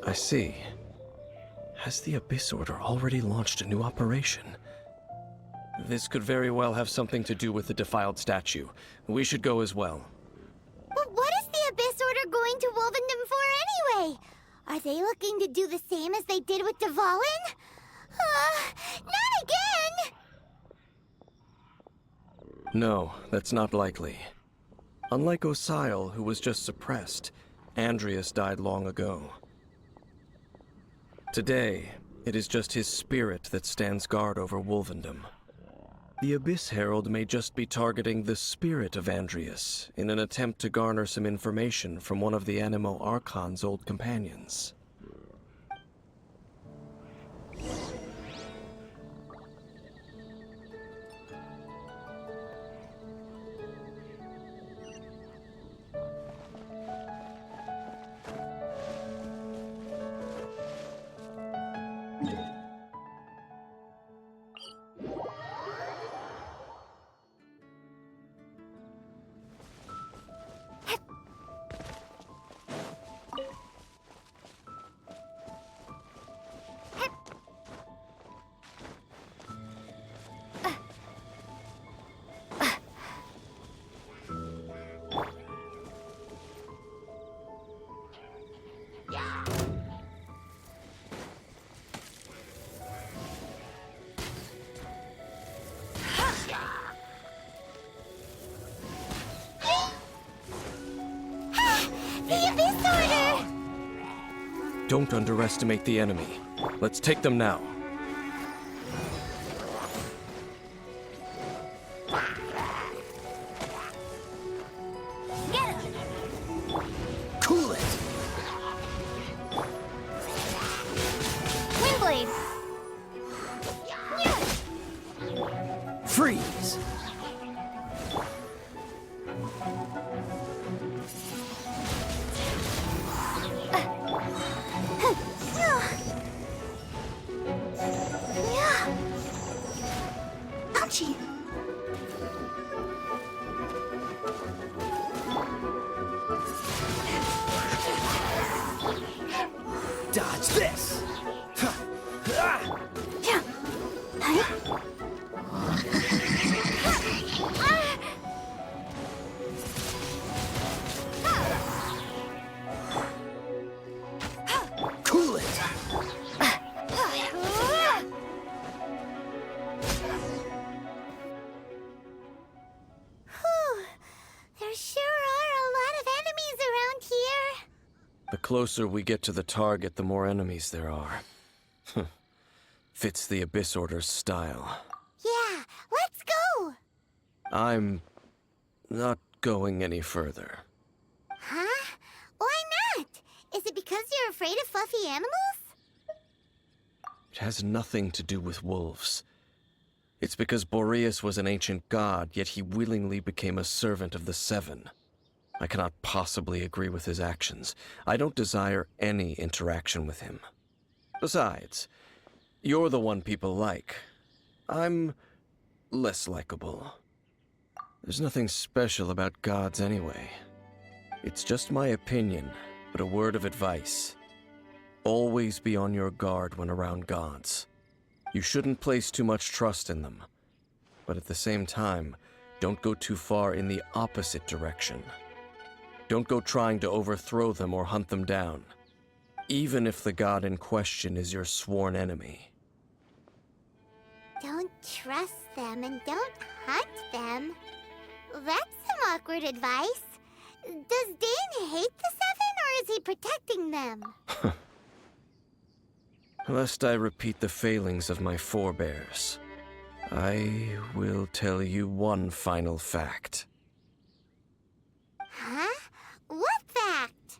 I see. Has the Abyss Order already launched a new operation? This could very well have something to do with the defiled statue. We should go as well. But what is the Abyss Order going to Wolvendom for anyway? Are they looking to do the same as they did with Dvalin? Not again! No, that's not likely. Unlike Osile, who was just suppressed, Andreas died long ago. Today, it is just his spirit that stands guard over Wolvendom. The Abyss Herald may just be targeting the spirit of Andreas in an attempt to garner some information from one of the Animo Archon's old companions. Don't underestimate the enemy. Let's take them now. Get him! Cool it! Windblade! Freeze! Ouchie! Dodge this! Cool it! There sure are a lot of enemies around here. The closer we get to the target, the more enemies there are. Fits the Abyss Order's style. Yeah, let's go! I'm not going any further. Huh? Why not? Is it because you're afraid of fluffy animals? It has nothing to do with wolves. It's because Boreas was an ancient god, yet he willingly became a servant of the Seven. I cannot possibly agree with his actions. I don't desire any interaction with him. Besides, you're the one people like. I'm less likable. There's nothing special about gods anyway. It's just my opinion, but a word of advice. Always be on your guard when around gods. You shouldn't place too much trust in them. But at the same time, don't go too far in the opposite direction. Don't go trying to overthrow them or hunt them down, even if the god in question is your sworn enemy. Don't trust them and don't hunt them. That's some awkward advice. Does Dane hate the Seven, or is he protecting them? Lest I repeat the failings of my forebears, I will tell you one final fact. Huh? What fact?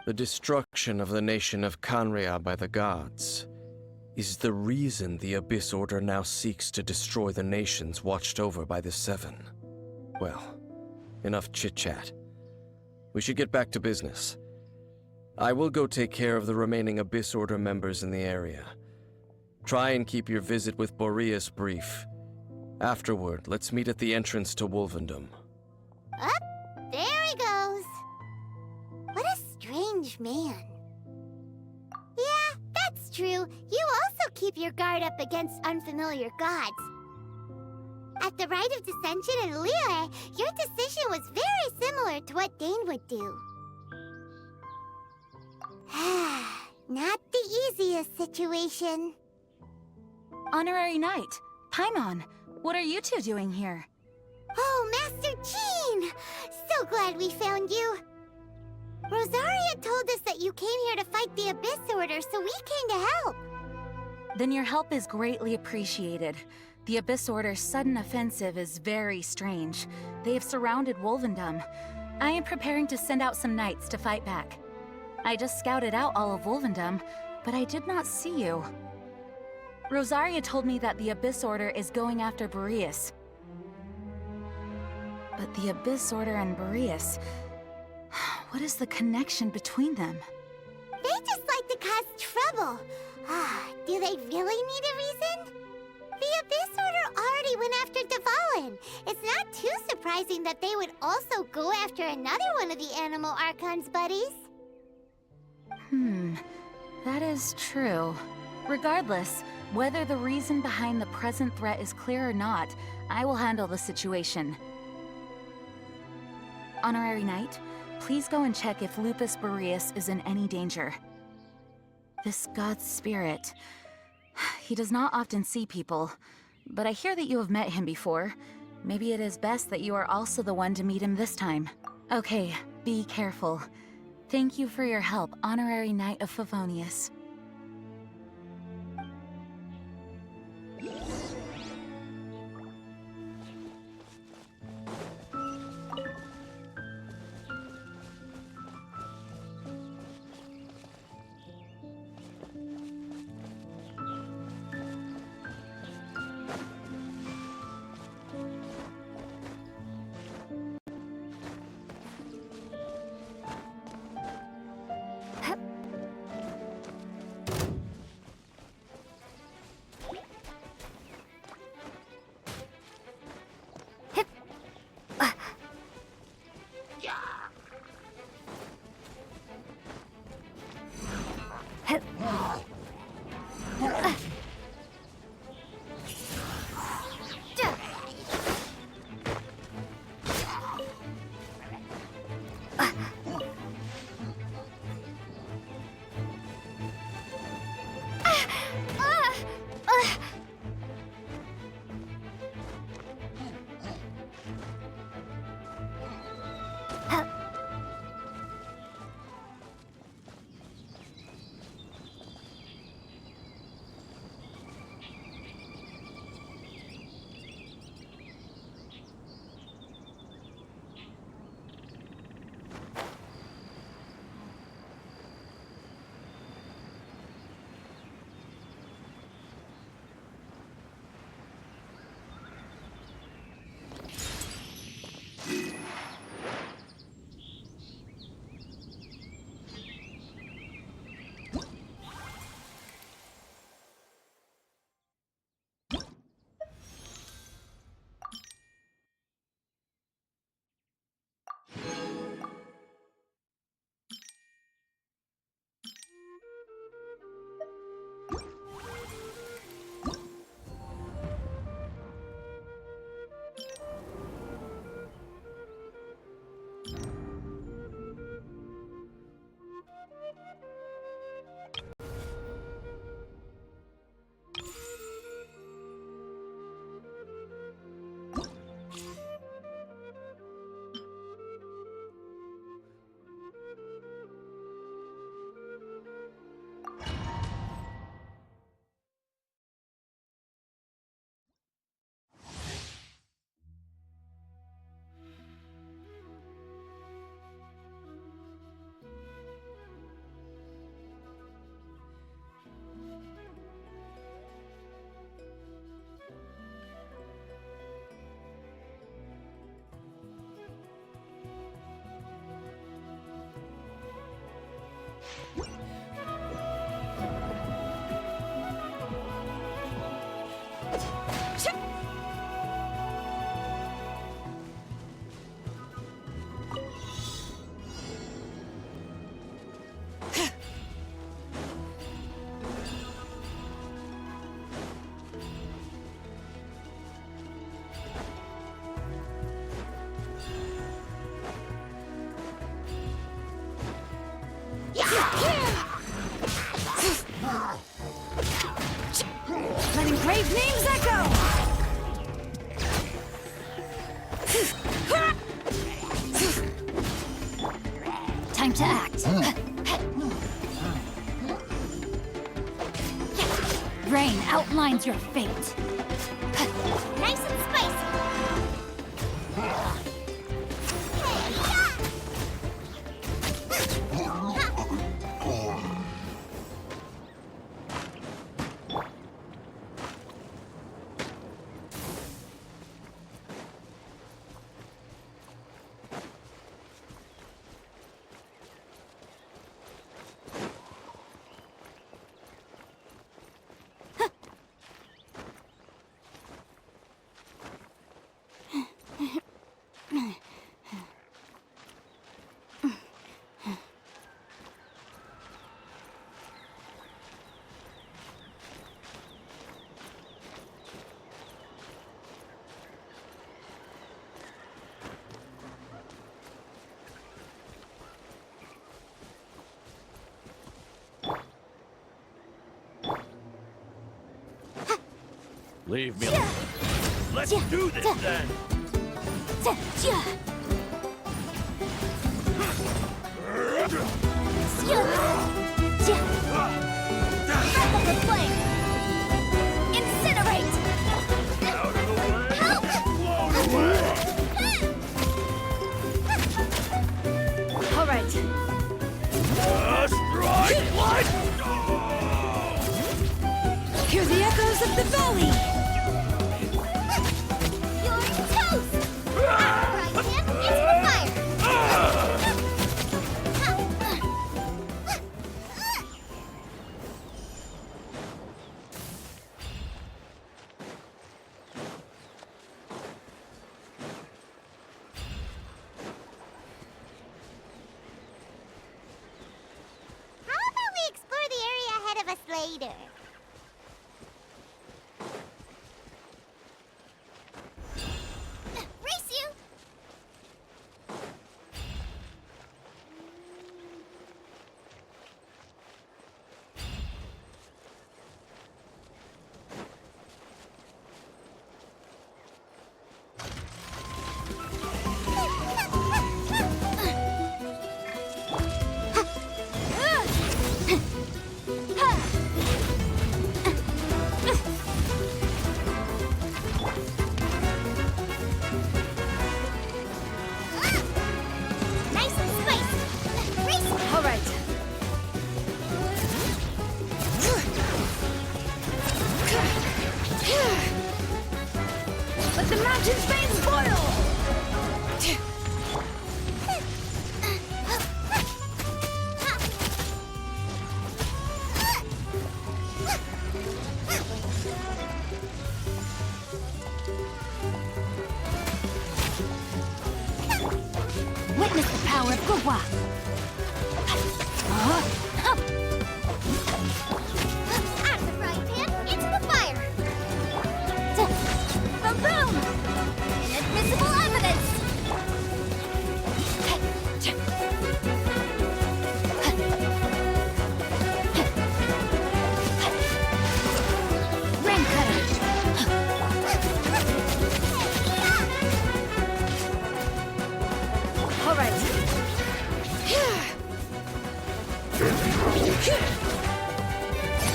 The destruction of the nation of Khaenri'ah by the gods is the reason the Abyss Order now seeks to destroy the nations watched over by the Seven. Well, enough chit-chat. We should get back to business. I will go take care of the remaining Abyss Order members in the area. Try and keep your visit with Boreas brief. Afterward, let's meet at the entrance to Wolvendom. Up, there he goes. What a strange man. true, you also keep your guard up against unfamiliar gods. At the Rite of Dissension in Liyue, your decision was very similar to what Dane would do. Not the easiest situation. Honorary Knight, Paimon, what are you two doing here? Oh, Master Jean! So glad we found you. Rosaria told us that you came here to fight the Abyss Order, so we came to help. Then your help is greatly appreciated. The Abyss Order's sudden offensive is very strange. They have surrounded Wolvendom. I am preparing to send out some knights to fight back. I just scouted out all of Wolvendom, but I did not see you. Rosaria told me that the Abyss Order is going after Boreas. But the Abyss Order and Boreas... what is the connection between them? They just like to cause trouble. Do they really need a reason? The Abyss Order already went after Dvalin. It's not too surprising that they would also go after another one of the Animal Archon's buddies. That is true. Regardless, whether the reason behind the present threat is clear or not, I will handle the situation. Honorary Knight, please go and check if Lupus Boreas is in any danger. This god's spirit... he does not often see people, but I hear that you have met him before. Maybe it is best that you are also the one to meet him this time. Okay, be careful. Thank you for your help, Honorary Knight of Favonius. Letting brave names echo! Time to act. Rain outlines your fate. Nice and spicy. Leave me alone. Let's do this then! Breath of the flame! Incinerate! Out of the way! Help! Blown away! All right. Strike light! Hear the echoes of the valley! You're toast! Right hand into the fire! How about we explore the area ahead of us later? Race you! Nice and spicy! Race! All right. Let the mountain's veins boil! Witness the power of Gugwa! Out of the frying pan, into the fire! The boom! Inadmissible evidence! Rain cutter! All right.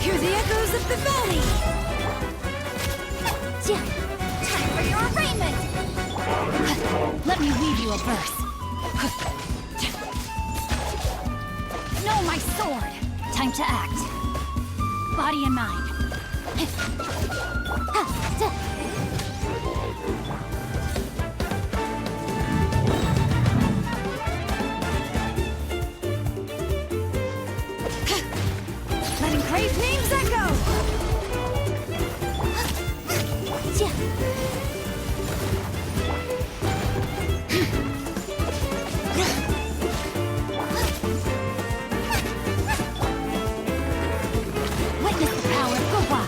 Hear the echoes of the valley! Time for your arraignment! Let me weave you a verse. Know my sword! Time to act. Body and mind. Letting crave names echo! Witness the power of Gugwa!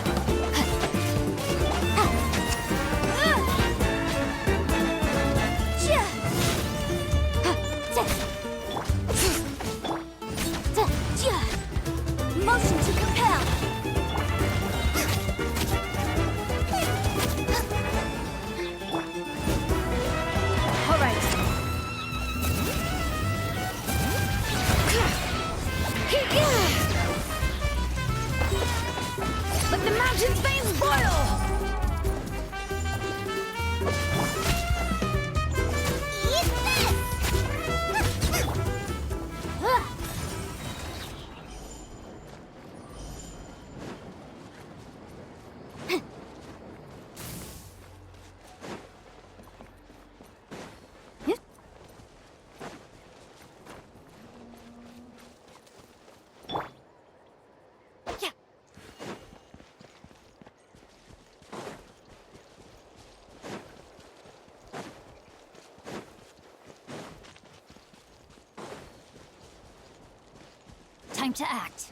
Time to act.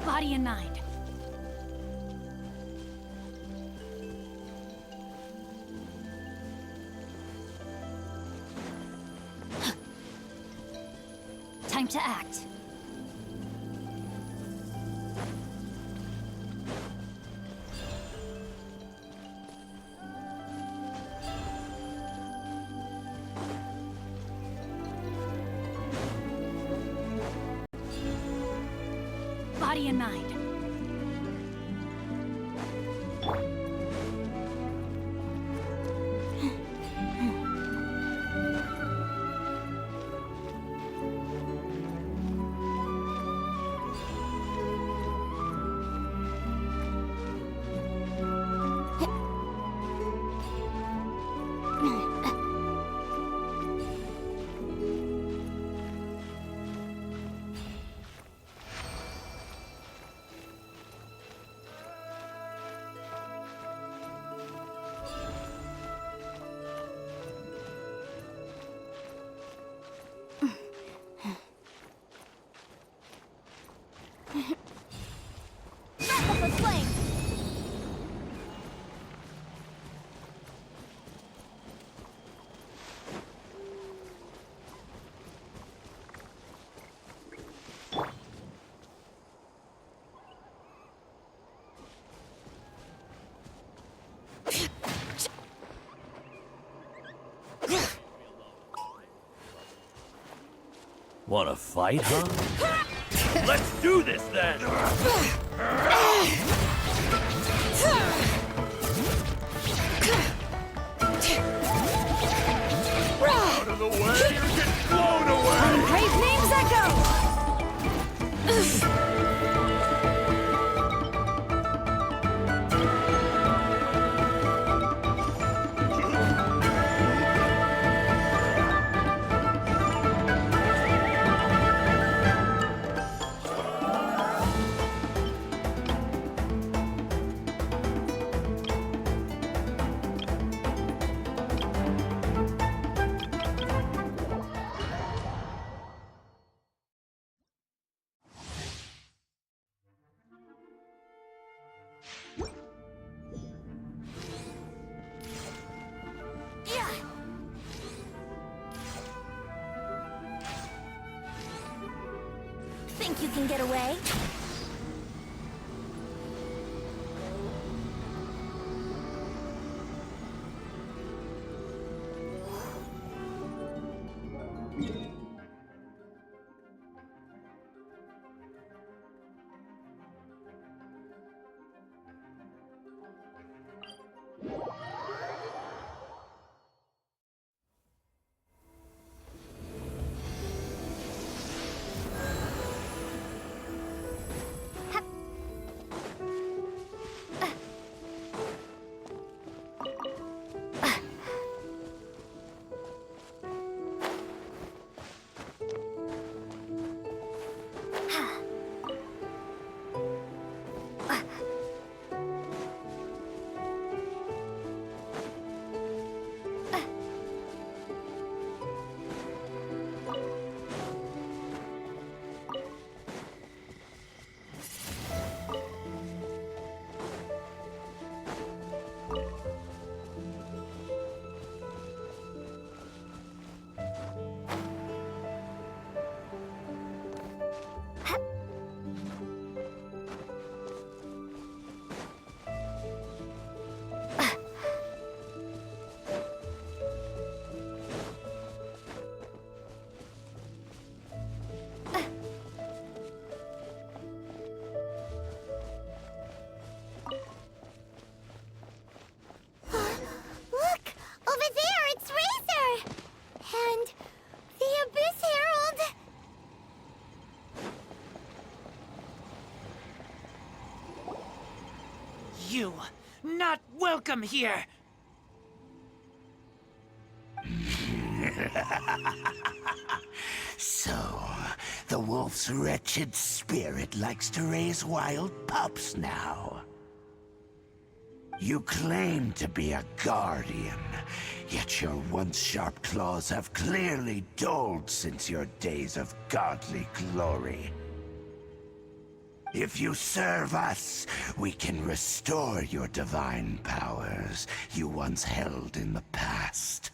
Body and mind. Time to act. Body and mind. Wrap up the flame! Wanna fight, huh? Let's do this then! Out of the way or get blown away! Brave names echo! Think you can get away? not welcome here. So, the wolf's wretched spirit likes to raise wild pups now. You claim to be a guardian, yet your once sharp claws have clearly dulled since your days of godly glory. If you serve us, we can restore your divine powers you once held in the past.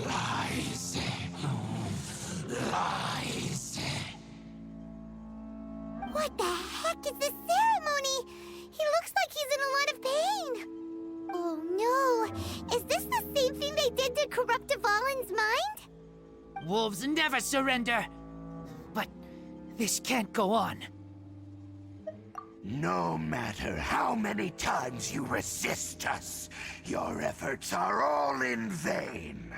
Lies. Lies. What the heck is this ceremony? He looks like he's in a lot of pain. Oh no, is this the same thing they did to corrupt Dvalin's mind? Wolves never surrender. But this can't go on. No matter how many times you resist us, your efforts are all in vain.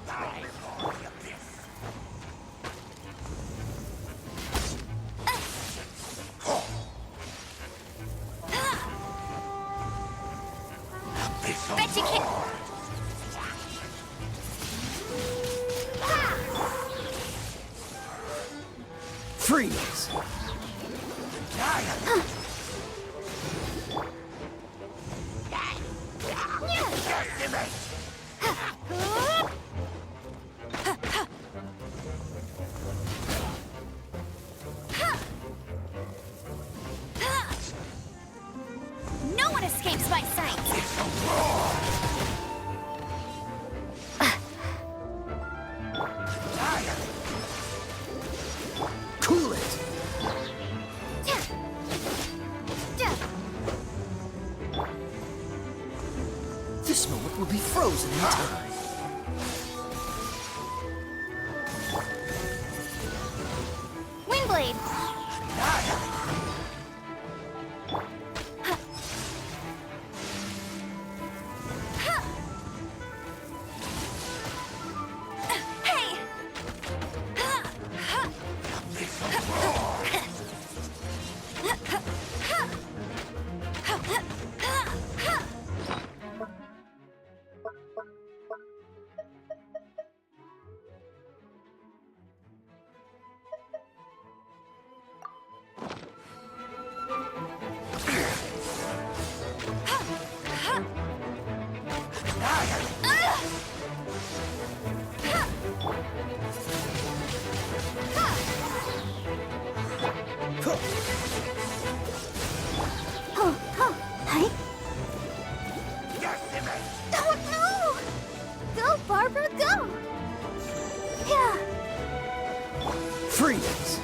Die for the abyss. Abyssal Bet you can't- roar. Freeze! No one escapes my sight! Cool it! This moment will be frozen in time. Windblade! Hey! Oh no! Go, Barbara, go! Yeah. Freeze!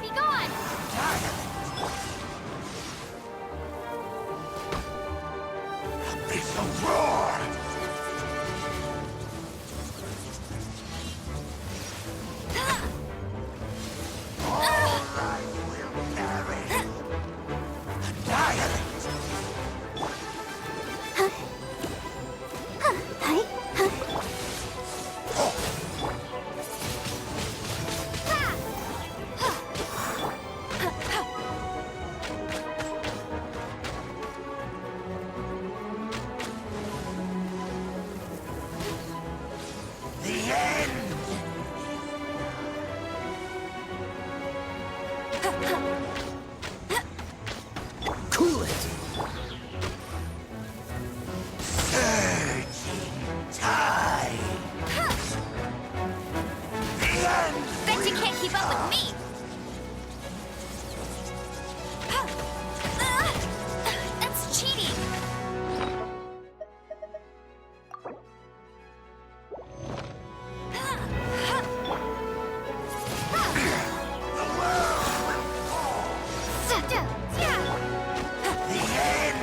Be gone! Abyssal roar! All life will perish. Annihilate! The end! Cool it! Surging tide! The end! Bet you can't keep up with me! That's cheating! The world will fall! The end!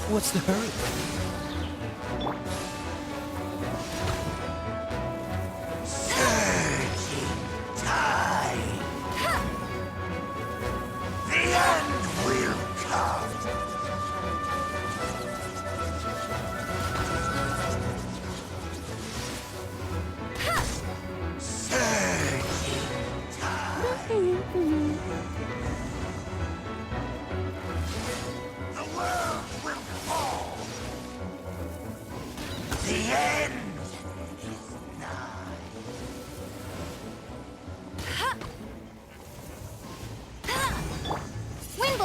What's the hurry? Surging tide! The end!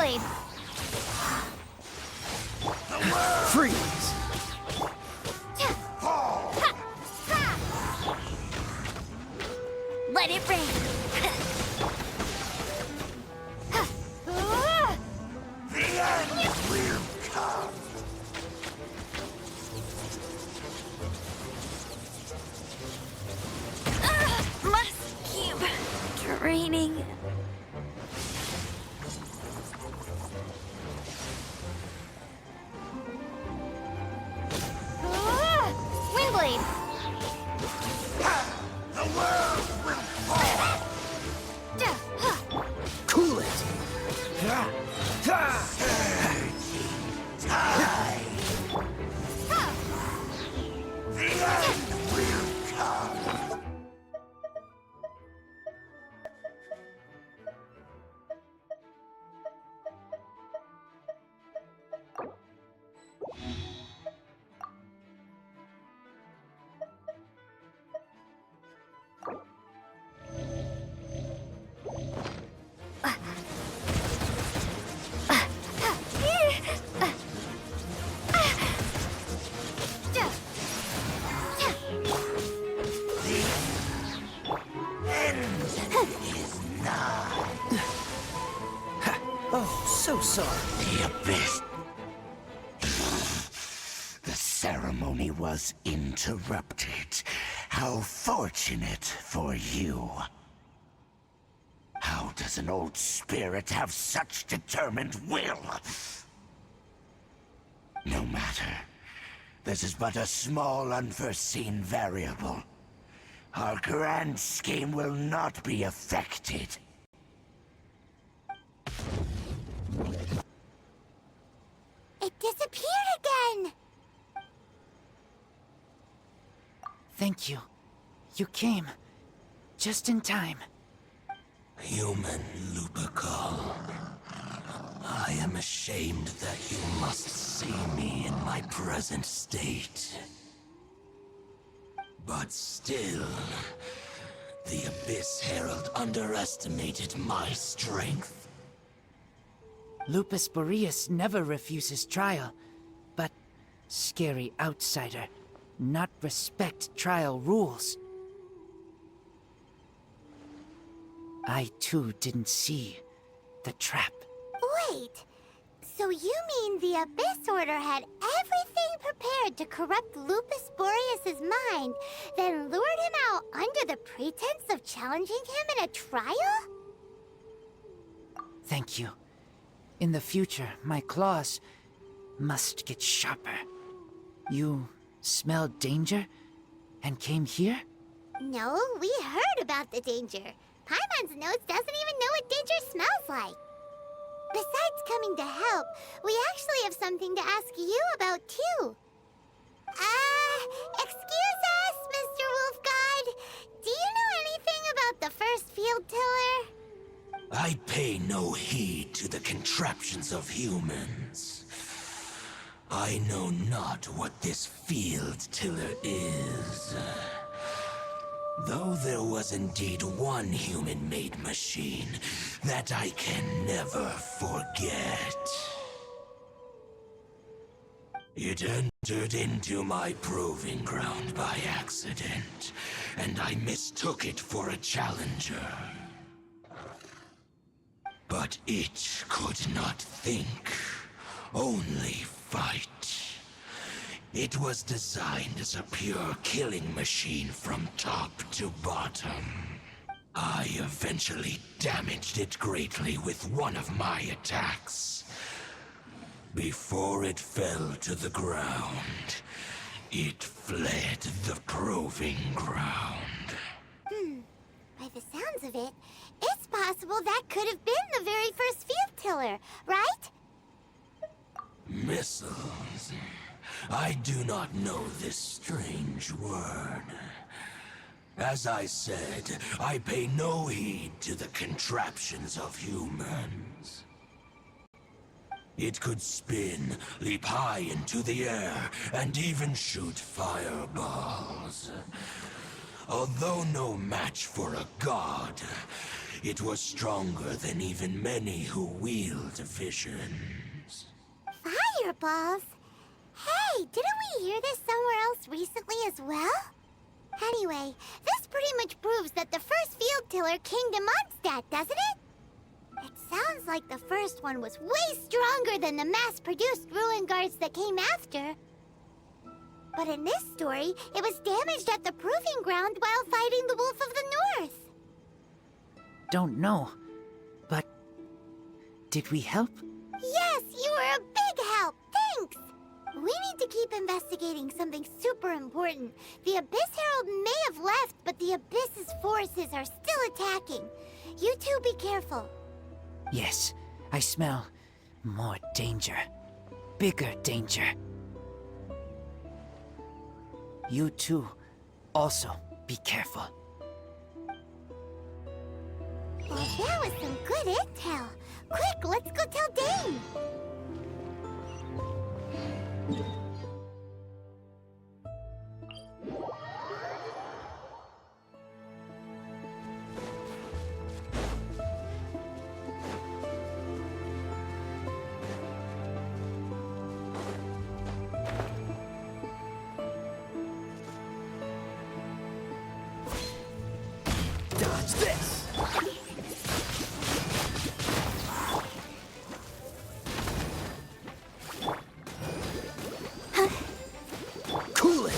Windblade! Freeze! Let it rain. The end will come. Must keep draining. Windblade! The world will fall. Cool it! Time. The end will come. Oh, so sorry. The abyss. The ceremony was interrupted. How fortunate for you. How does an old spirit have such determined will? No matter. This is but a small unforeseen variable. Our grand scheme will not be affected. It disappeared again. Thank you. You came. Just in time. Human Lupercal, I am ashamed that you must see me in my present state. But still, the Abyss Herald underestimated my strength. Lupus Boreas never refuses trial, but scary outsider, not respect trial rules. I too didn't see the trap. Wait, so you mean the Abyss Order had everything prepared to corrupt Lupus Boreas' mind, then lured him out under the pretense of challenging him in a trial? Thank you. In the future, my claws must get sharper. You smelled danger and came here? No, we heard about the danger. Paimon's nose doesn't even know what danger smells like. Besides coming to help, we actually have something to ask you about, too. Excuse us, Mr. Wolf God. Do you know anything about the first field tiller? I pay no heed to the contraptions of humans. I know not what this field tiller is. Though there was indeed one human-made machine that I can never forget. It entered into my proving ground by accident, and I mistook it for a challenger. But it could not think, only fight. It was designed as a pure killing machine from top to bottom. I eventually damaged it greatly with one of my attacks. Before it fell to the ground, it fled the proving ground. By the sounds of it, it's possible that could have been the very first field tiller, right? Missiles. I do not know this strange word. As I said, I pay no heed to the contraptions of humans. It could spin, leap high into the air, and even shoot fireballs. Although no match for a god, It was stronger than even many who wield visions. Fireballs? Hey, didn't we hear this somewhere else recently as well? Anyway, this pretty much proves that the first field tiller came to Mondstadt, doesn't it? It sounds like the first one was way stronger than the mass-produced ruin guards that came after. But in this story, it was damaged at the proving ground while fighting the Wolf of the North. Don't know, but did we help? Yes, you were a big help. Thanks. We need to keep investigating something super important. The Abyss Herald may have left, but the Abyss's forces are still attacking. You two be careful. Yes, I smell more danger. Bigger danger. You too, also be careful. Well, that was some good intel. Quick, let's go tell Dane. Dodge this! Cool it!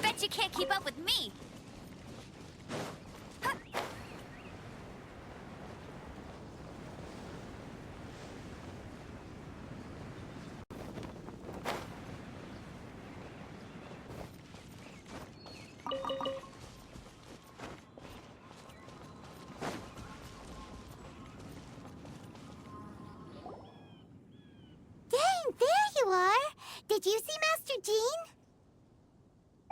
Bet you can't keep up with me! Dane, there you are. Did you see Master Jean?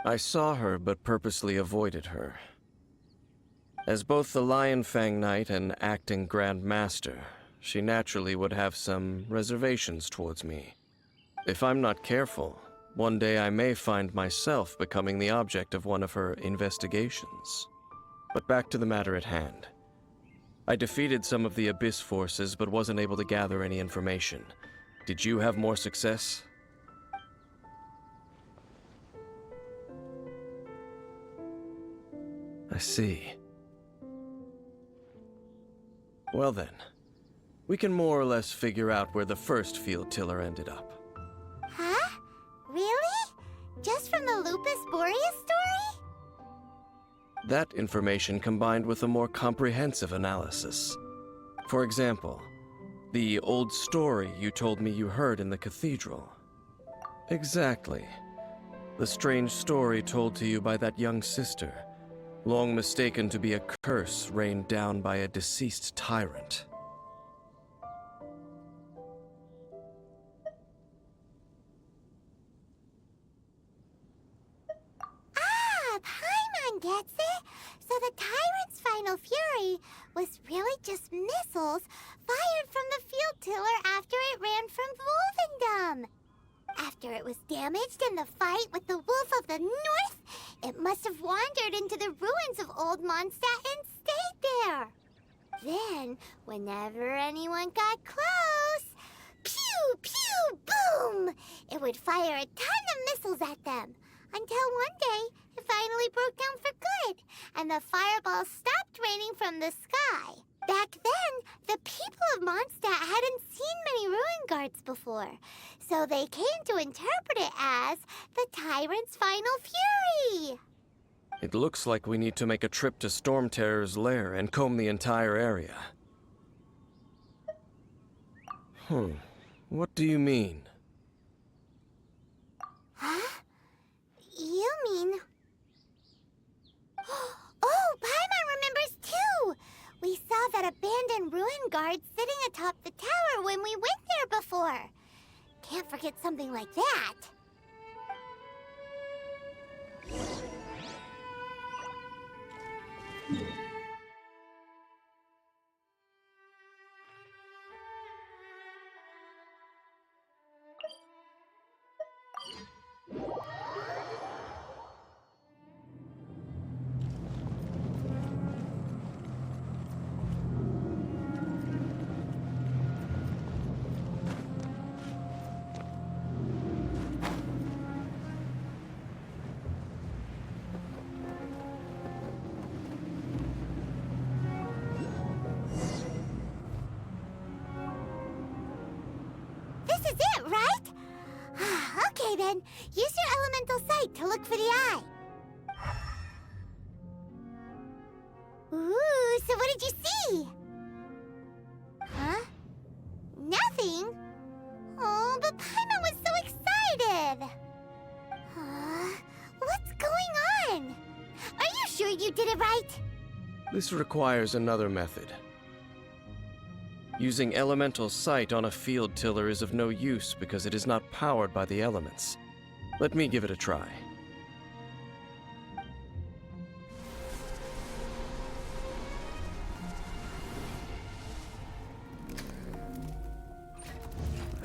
I saw her, but purposely avoided her. As both the Lion Fang Knight and acting Grand Master, she naturally would have some reservations towards me. If I'm not careful, one day I may find myself becoming the object of one of her investigations. But back to the matter at hand. I defeated some of the Abyss forces, but wasn't able to gather any information. Did you have more success? I see. Well then, we can more or less figure out where the first field tiller ended up. Huh? Really? Just from the Lupus Boreas story? That information combined with a more comprehensive analysis. For example, the old story you told me you heard in the cathedral. Exactly. The strange story told to you by that young sister, long mistaken to be a curse rained down by a deceased tyrant. Ah, Paimon gets it. So the tyrant's final fury was really just missiles fired from the field tiller after it ran from Wolvendom. After it was damaged in the fight with the Wolf of the North, it must have wandered into the ruins of Old Mondstadt and stayed there. Then, whenever anyone got close, pew, pew, boom! It would fire a ton of missiles at them. Until one day, it finally broke down for good, and the fireballs stopped raining from the sky. Back then, the people of Mondstadt hadn't seen many ruin guards before, so they came to interpret it as the tyrant's final fury. It looks like we need to make a trip to Storm Terror's lair and comb the entire area. What do you mean? Huh? You mean... Oh, Paimon remembers too! We saw that abandoned ruin guard sitting atop the tower when we went there before. Can't forget something like that. then, use your elemental sight to look for the eye. Ooh, so what did you see? Huh? Nothing? Oh, but Paimon was so excited! What's going on? Are you sure you did it right? This requires another method. Using elemental sight on a field tiller is of no use because it is not powered by the elements. Let me give it a try.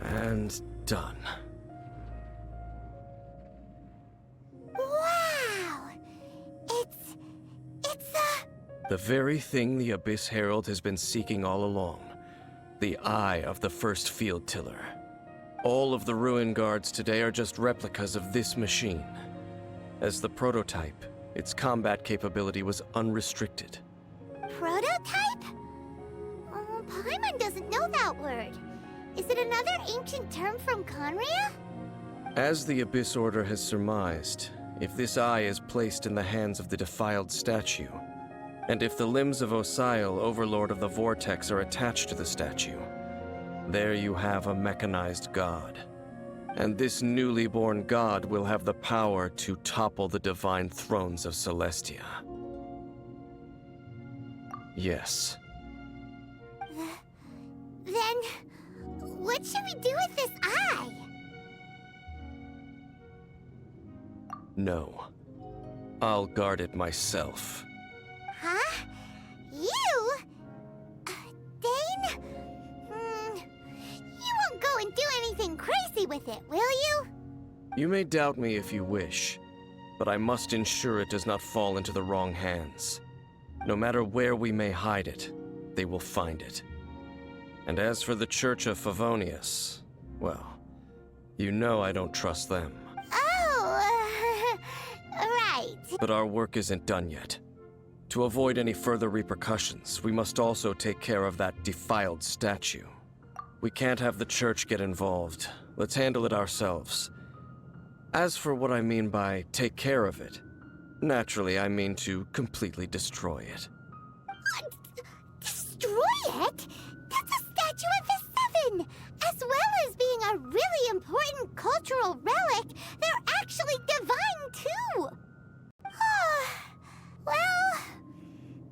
And done. Wow! It's The very thing the Abyss Herald has been seeking all along. The eye of the first field tiller. All of the ruin guards today are just replicas of this machine. As the prototype, its combat capability was unrestricted. prototype? Oh, Paimon doesn't know that word. Is it another ancient term from Conria? As the Abyss Order has surmised, if this eye is placed in the hands of the defiled statue, and if the limbs of Osiel, Overlord of the Vortex, are attached to the statue, there you have a mechanized god. And this newly born god will have the power to topple the divine thrones of Celestia. Yes. Then, what should we do with this eye? No. I'll guard it myself. Huh? You? Dane? You won't go and do anything crazy with it, will you? You may doubt me if you wish, but I must ensure it does not fall into the wrong hands. No matter where we may hide it, they will find it. And as for the Church of Favonius, well, you know I don't trust them. Oh, right. But our work isn't done yet. To avoid any further repercussions, we must also take care of that defiled statue. We can't have the Church get involved. Let's handle it ourselves. As for what I mean by take care of it, naturally I mean to completely destroy it. Destroy it? That's a statue of the Seven! As well as being a really important cultural relic, they're actually divine too! Well,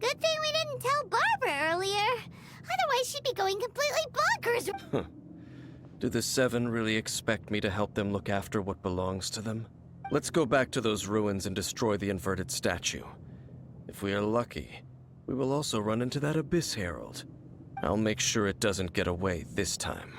good thing we didn't tell Barbara earlier. Otherwise she'd be going completely bonkers. Do the Seven really expect me to help them look after what belongs to them? Let's go back to those ruins and destroy the inverted statue. If we are lucky, we will also run into that Abyss Herald. I'll make sure it doesn't get away this time.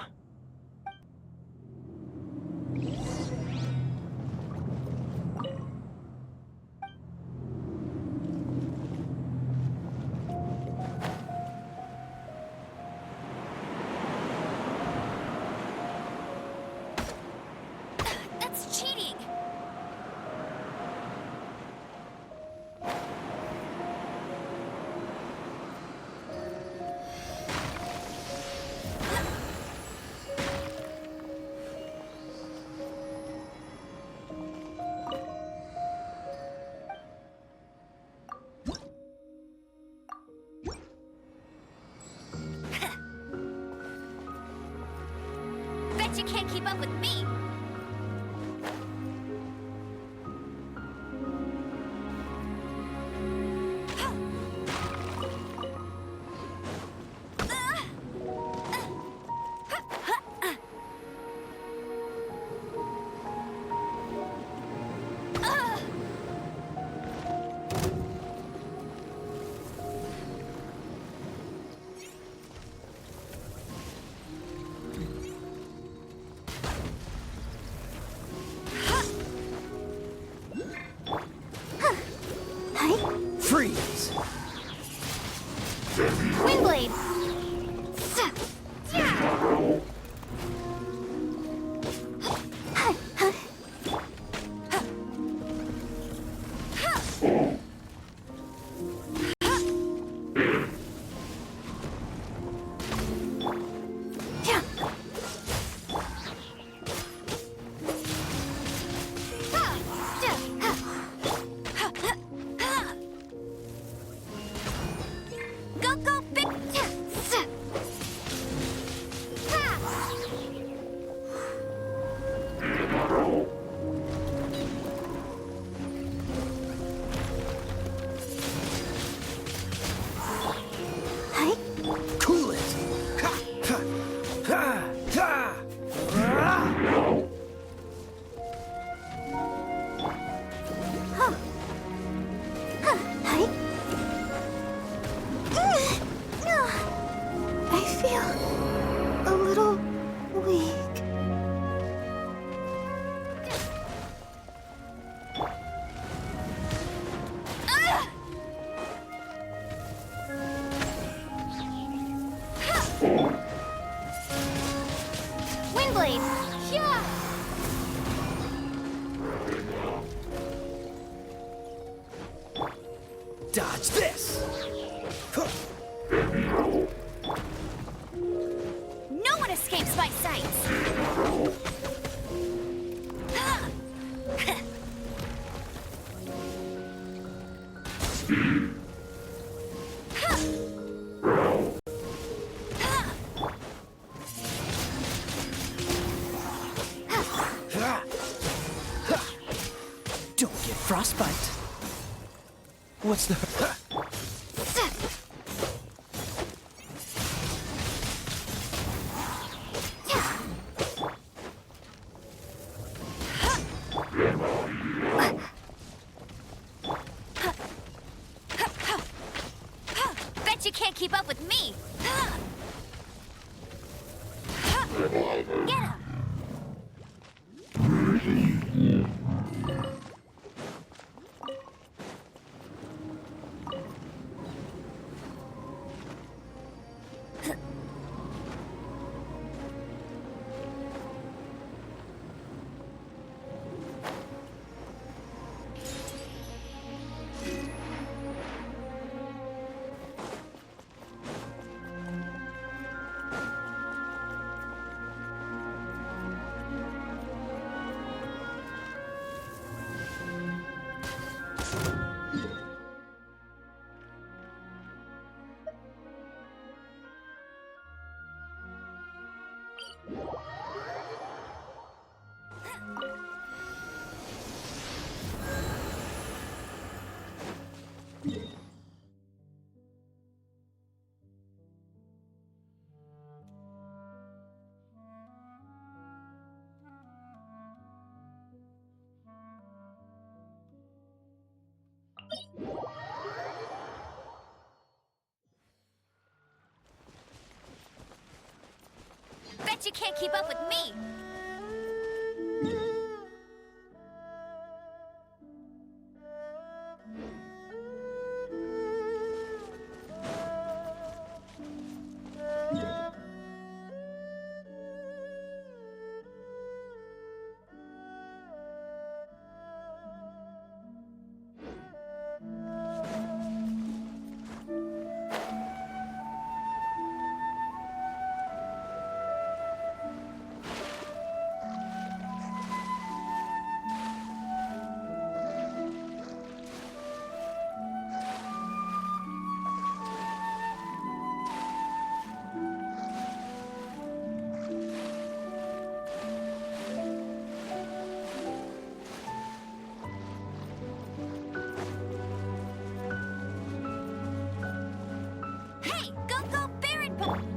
That's cheating! Bet you can't keep up with me! Windblade! Yeah! Dodge this! No one escapes my sights! Don't get frostbite. What's the... Bet you can't keep up with me! Get him! Bet you can't keep up with me! Hey, go, Baron!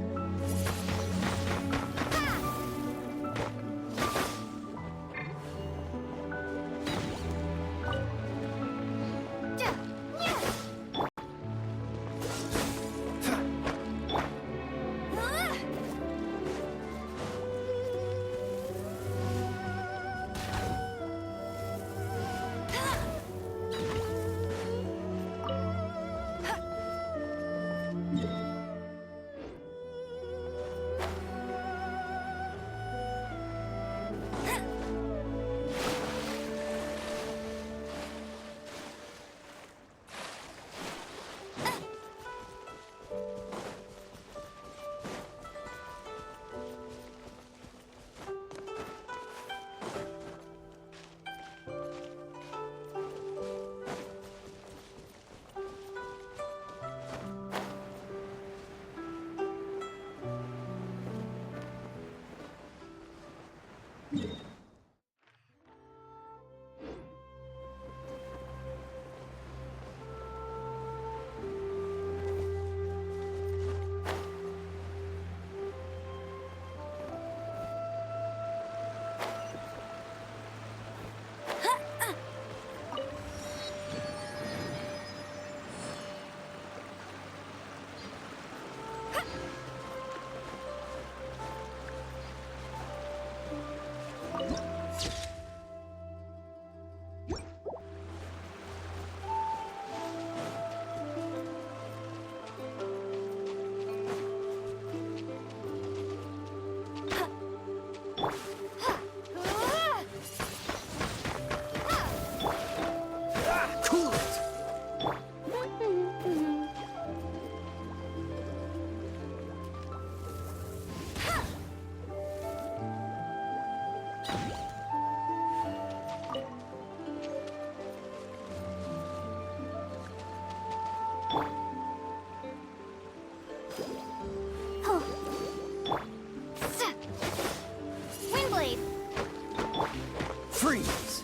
Freeze!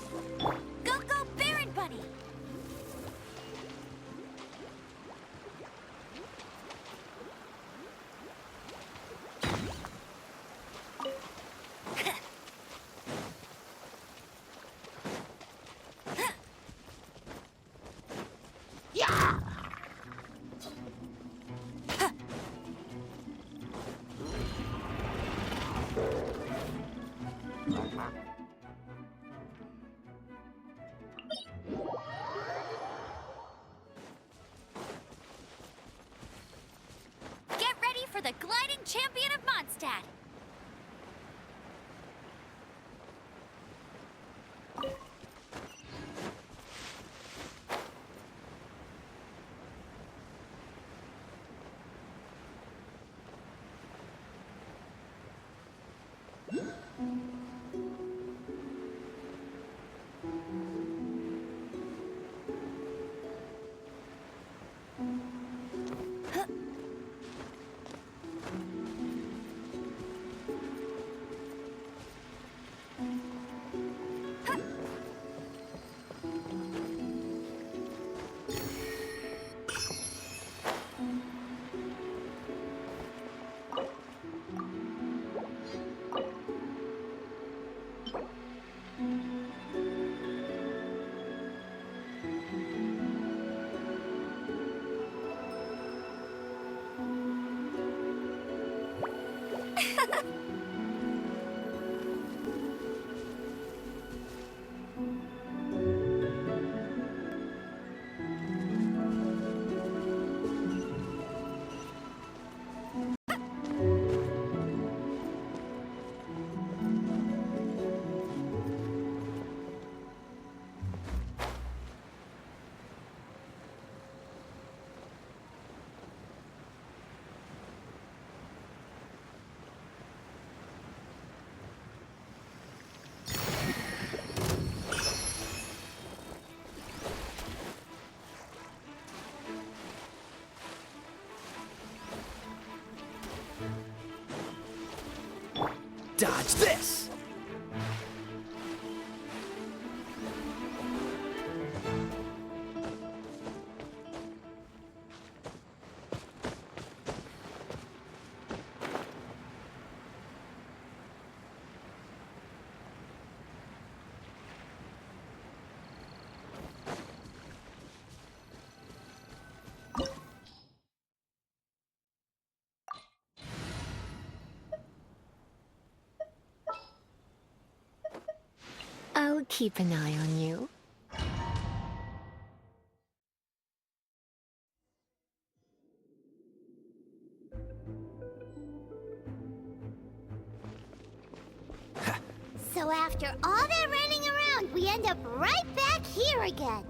Go, go, Baron Bunny! Get ready for the gliding champion of Mondstadt! Dodge this! I'll keep an eye on you. So after all that running around, we end up right back here again.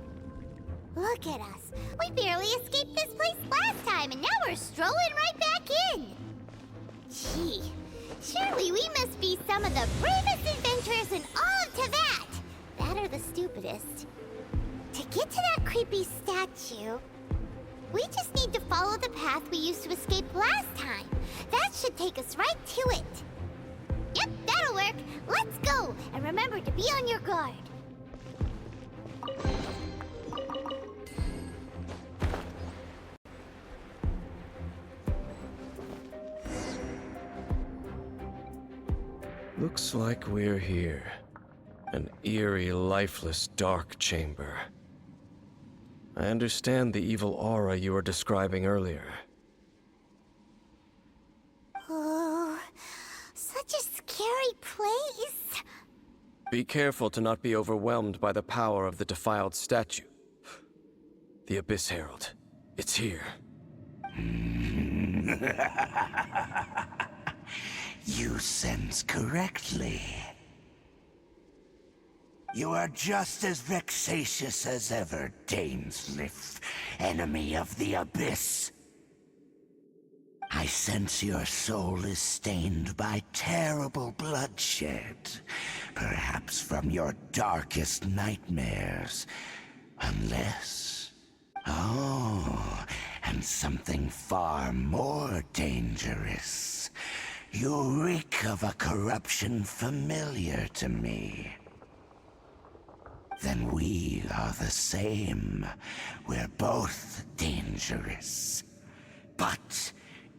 Look at us. We barely escaped this place last time, and now we're strolling right back in. Gee, surely we must be some of the bravest adventurers in all of Teyvat. That or the stupidest. To get to that creepy statue, we just need to follow the path we used to escape last time. That should take us right to it. Yep, that'll work. Let's go, and remember to be on your guard. Looks like we're here. An eerie, lifeless, dark chamber. I understand the evil aura you were describing earlier. Oh, such a scary place. Be careful to not be overwhelmed by the power of the defiled statue. The Abyss Herald. It's here. You sense correctly. You are just as vexatious as ever, Dainsleif, enemy of the Abyss. I sense your soul is stained by terrible bloodshed, perhaps from your darkest nightmares. Unless... Oh, and something far more dangerous. You reek of a corruption familiar to me. Then we are the same. We're both dangerous. But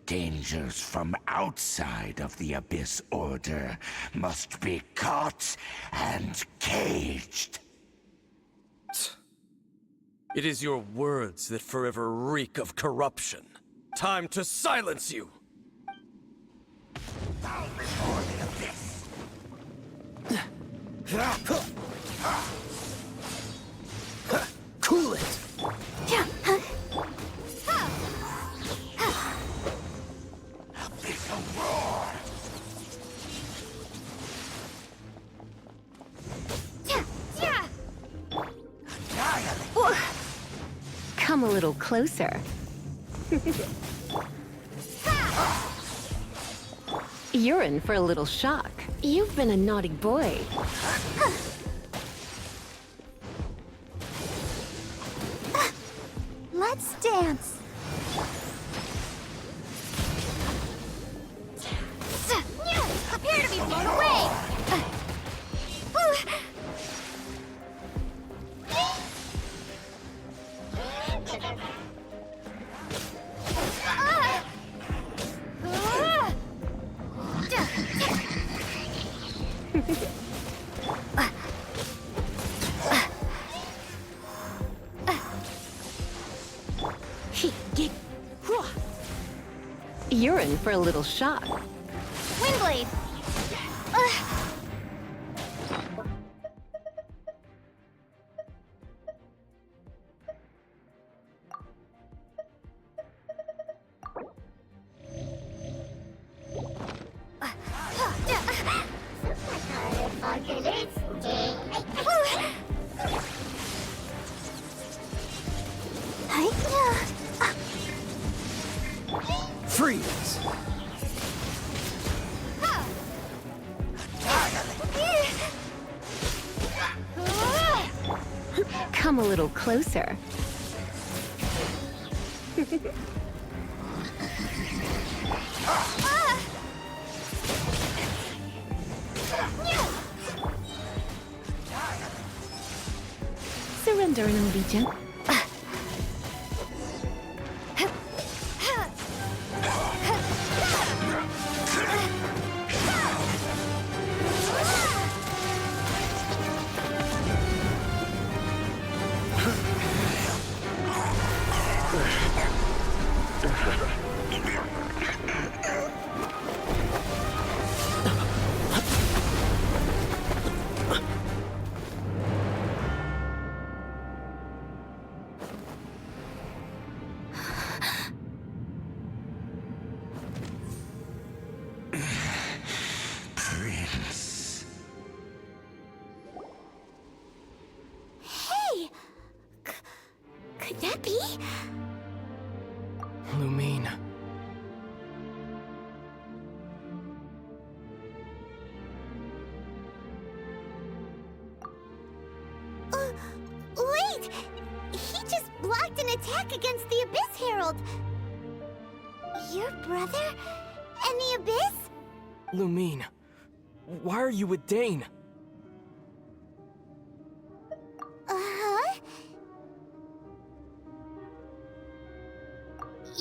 dangers from outside of the Abyss Order must be caught and caged. It is your words that forever reek of corruption. Time to silence you! Bow before the Abyss! Cool it! Abyssal roar! Annihilate! Come a little closer. You're in for a little shock. You've been a naughty boy. Let's dance. Prepare to be blown away. You're in for a little shock. Windblade. Freeze! Come a little closer. Surrender and I'll be gentle. Prince. Hey! Could that be? Lumine. Wait! He just blocked an attack against the Abyss Herald. Your brother? And the Abyss? Lumine, why are you with Dane? Uh-huh.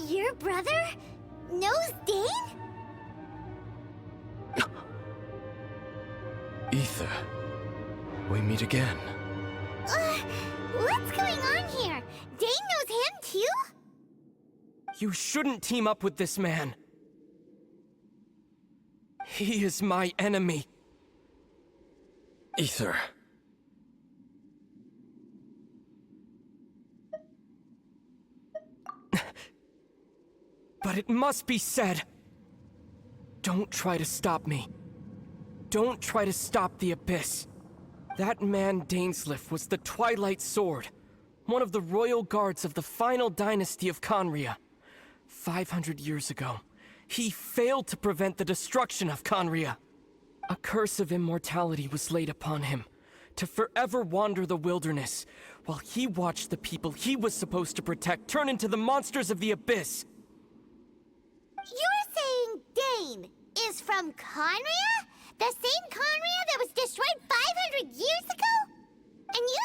Your brother knows Dane? Ether, we meet again. What's going on here? Dane knows him too? You shouldn't team up with this man. He is my enemy. Ether. But it must be said. Don't try to stop me. Don't try to stop the Abyss. That man Dainsleif was the Twilight Sword, one of the royal guards of the final dynasty of Conria. 500 years ago, he failed to prevent the destruction of Conria. A curse of immortality was laid upon him, to forever wander the wilderness, while he watched the people he was supposed to protect turn into the monsters of the Abyss. You're saying Dane is from Conria? The same Conria that was destroyed 500 years ago? And you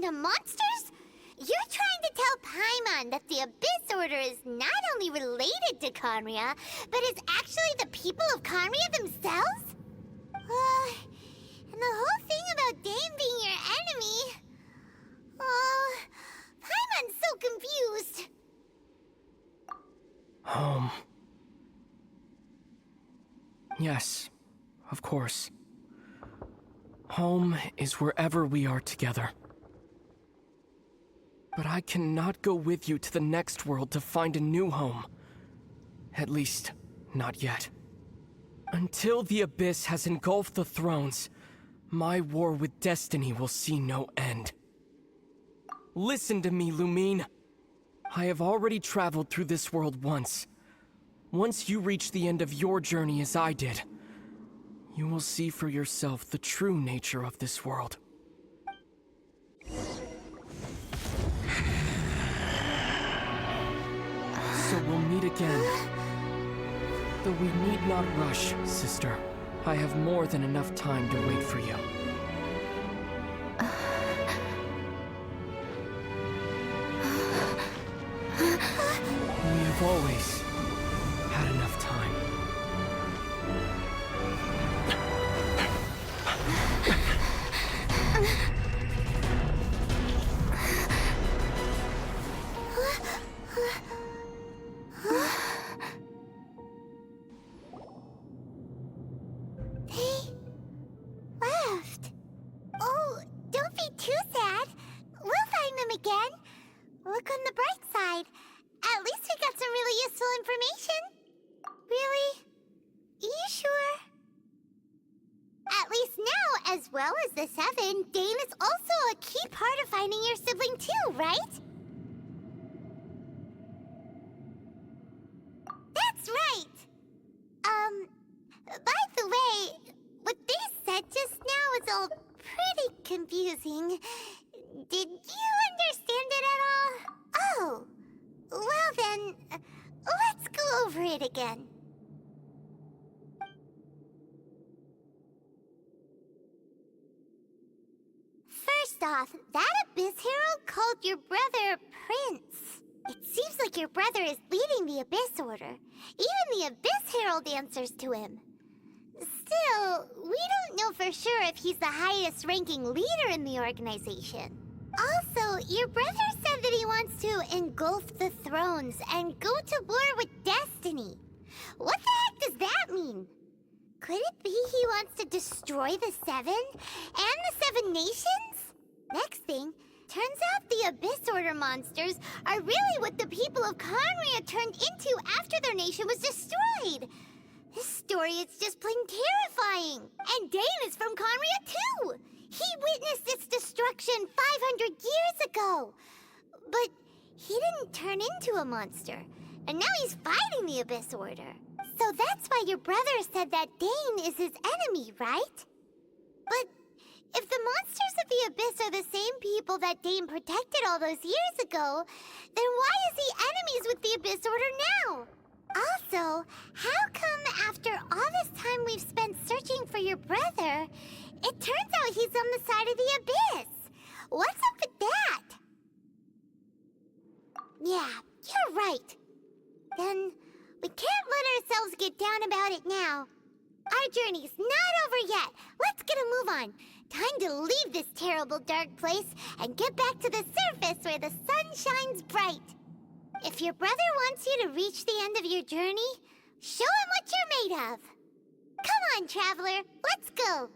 into monsters? You're trying to tell Paimon that the Abyss Order is not only related to Conria, but is actually the people of Conria themselves? And the whole thing about Dane being your enemy... Oh, Paimon's so confused. Yes, of course. Home is wherever we are together. But I cannot go with you to the next world to find a new home. At least, not yet. Until the Abyss has engulfed the thrones, my war with destiny will see no end. Listen to me, Lumine. I have already traveled through this world once. Once you reach the end of your journey as I did, you will see for yourself the true nature of this world. So we'll meet again. Though we need not rush, sister. I have more than enough time to wait for you. We have always had enough time. They left. Oh, don't be too sad. We'll find them again. Look on the bright side. At least we got some really useful information. Really? You sure? At least now, as well as the Seven, Dane is also a key part of finding your sibling too, right? That's right! By the way, what they said just now is all pretty confusing. Did you understand it at all? Oh, well then, let's go over it again. First off, that Abyss Herald called your brother Prince. It seems like your brother is leading the Abyss Order. Even the Abyss Herald answers to him. Still, we don't know for sure if he's the highest ranking leader in the organization. Also, your brother said that he wants to engulf the thrones and go to war with destiny. What the heck does that mean? Could it be he wants to destroy the Seven and the Seven Nations? Next thing, turns out the Abyss Order monsters are really what the people of Conria turned into after their nation was destroyed. This story is just plain terrifying. And Dane is from Conria too. He witnessed its destruction 500 years ago. But he didn't turn into a monster. And now he's fighting the Abyss Order. So that's why your brother said that Dane is his enemy, right? But if the monsters of the Abyss are the same people that Dane protected all those years ago, then why is he enemies with the Abyss Order now? Also, how come after all this time we've spent searching for your brother, it turns out he's on the side of the Abyss? What's up with that? Yeah, you're right. Then we can't let ourselves get down about it now. Our journey's not over yet. Let's get a move on. Time to leave this terrible dark place and get back to the surface where the sun shines bright. If your brother wants you to reach the end of your journey, show him what you're made of. Come on, traveler, let's go.